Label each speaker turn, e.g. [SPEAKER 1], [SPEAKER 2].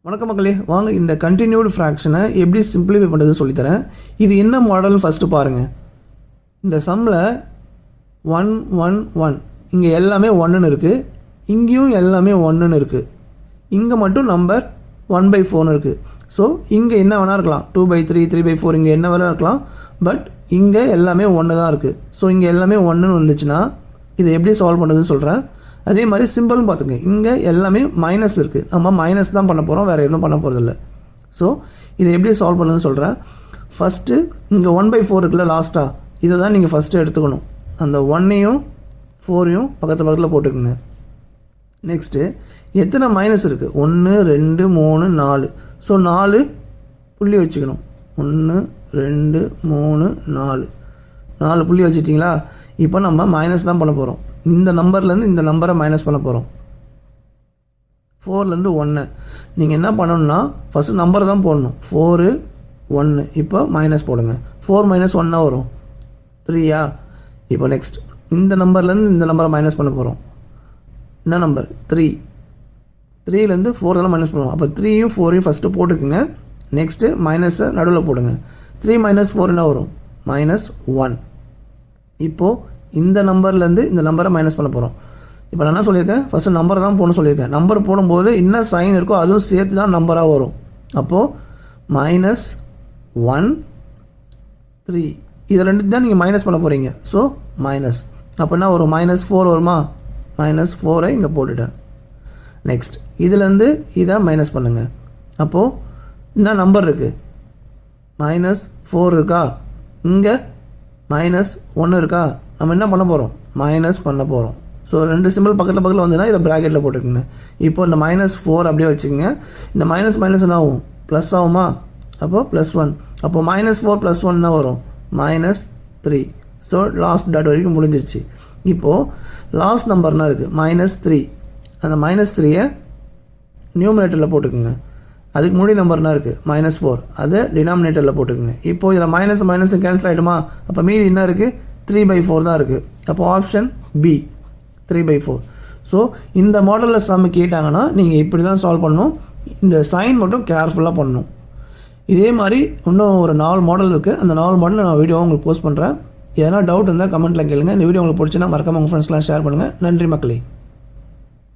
[SPEAKER 1] வணக்கம் மக்களே, வாங்க இந்த கண்டினியூடு ஃப்ராக்ஷனை எப்படி சிம்பிளிஃபை பண்ணுறது சொல்லித்தரேன். இது என்ன மாடல்னு ஃபஸ்ட்டு பாருங்கள். இந்த சம்மில் 1 1 1 இங்கே எல்லாமே 1ன்னு இருக்குது, இங்கேயும் எல்லாமே 1ன்னு இருக்குது, இங்கே மட்டும் நம்பர் 1/4ன்னு இருக்குது. ஸோ இங்கே என்ன வேணால் இருக்கலாம், 2/3 3/4 இங்கே என்ன வேணால் இருக்கலாம். பட் இங்கே எல்லாமே 1 தான் இருக்குது. ஸோ இங்கே எல்லாமே 1ன்னு வந்துச்சுன்னா இதை எப்படி சால்வ் பண்ணுறதுன்னு சொல்கிறேன். அதே மாதிரி சிம்பிள்னு பார்த்துங்க, இங்கே எல்லாமே மைனஸ் இருக்குது, நம்ம மைனஸ் தான் பண்ண போகிறோம், வேறு எதுவும் பண்ண போகிறதில்ல. ஸோ இதை எப்படி சால்வ் பண்ணுறதுன்னு சொல்கிறேன். ஃபஸ்ட்டு இங்கே 1/4 இருக்குல்ல லாஸ்ட்டாக, இதை தான் நீங்கள் ஃபஸ்ட்டு எடுத்துக்கணும். அந்த 1ஐயும் 4ஐயும் பக்கத்தில் போட்டுக்குங்க. நெக்ஸ்ட்டு எத்தனை மைனஸ் இருக்குது, 1 2 3 4. ஸோ 4 புள்ளி வச்சுக்கணும். 1 2 3 4 புள்ளி வச்சுட்டிங்களா? இப்போ நம்ம மைனஸ் தான் பண்ண போகிறோம். இந்த நம்பர்லேருந்து இந்த நம்பரை மைனஸ் பண்ண போகிறோம். 4லேருந்து 1 நீங்கள் என்ன பண்ணணும்னா ஃபஸ்ட்டு நம்பரை தான் போடணும். 4 1 இப்போ மைனஸ் போடுங்க. 4 - 1 வரும் 3யா? இப்போ நெக்ஸ்ட் இந்த நம்பர்லேருந்து இந்த நம்பரை மைனஸ் பண்ண போகிறோம். என்ன நம்பர்? 3. 3லேருந்து 4 தான் மைனஸ் பண்ணுவோம். அப்போ 3யும் 4யும் ஃபஸ்ட்டு போட்டுக்குங்க. நெக்ஸ்ட்டு மைனஸை நடுவில் போடுங்க. 3 - 4 என்ன வரும்? -1. இப்போது இந்த நம்பர்லேருந்து இந்த நம்பரை மைனஸ் பண்ண போகிறோம். இப்போ நான் என்ன சொல்லியிருக்கேன், ஃபஸ்ட்டு நம்பரை தான் போடணும்னு சொல்லியிருக்கேன். நம்பர் போடும்போது என்ன சைன் இருக்கோ அதுவும் சேர்த்து தான் நம்பராக வரும். அப்போது -1 3 இது ரெண்டு தான் நீங்கள் மைனஸ் பண்ண போகிறீங்க. ஸோ மைனஸ், அப்போ என்ன வரும்? -4 வருமா? -4ஐ இங்கே போட்டுட்டேன். நெக்ஸ்ட் இதுலேருந்து இதை மைனஸ் பண்ணுங்கள். அப்போது என்ன நம்பர் இருக்குது? -4 இருக்கா? இங்கே -1 இருக்கா? நம்ம என்ன பண்ண போகிறோம்? மைனஸ் பண்ண போகிறோம். ஸோ 2 சிம்பிள் பக்கத்தில் வந்துன்னா இதை ப்ராக்கெட்டில் போட்டுக்கோங்க. இப்போ இந்த -4 அப்படியே வச்சுக்கோங்க. இந்த மைனஸ் என்ன ஆகும்? ப்ளஸ் ஆகுமா? அப்போது +1. அப்போது -4 + 1 என்ன வரும்? -3. ஸோ லாஸ்ட் டாட் வரைக்கும் முடிஞ்சிருச்சு. இப்போது லாஸ்ட் நம்பர்னா இருக்குது -3. அந்த -3ஐ நியூமினேட்டரில் போட்டுக்கோங்க. அதுக்கு முன்னாடி நம்பர்னா இருக்குது -4, அதை டினாமினேட்டரில் போட்டுக்கோங்க. இப்போது இதில் மைனஸ் கேன்சல் ஆகிடுமா? அப்போ மீதி என்ன இருக்குது? 3/4 தான் இருக்குது. அப்போ ஆப்ஷன் பி 3/4. ஸோ இந்த மாடலில் சம் கேட்டாங்கன்னா நீங்கள் இப்படி தான் சால்வ் பண்ணணும். இந்த சைன் மட்டும் கேர்ஃபுல்லாக பண்ணணும். இதே மாதிரி இன்னும் ஒரு 4 மாடல் இருக்குது. அந்த 4 மாடல் நான் வீடியோவை உங்களுக்கு போஸ்ட் பண்ணுறேன். எதனா டவுட் இருந்தால் கமெண்ட்டில் கேளுங்க. இந்த வீடியோ உங்களுக்கு பிடிச்சின்னா மறக்காம உங்கள் ஃப்ரெண்ட்ஸ்லாம் ஷேர் பண்ணுங்கள். நன்றி மக்களே.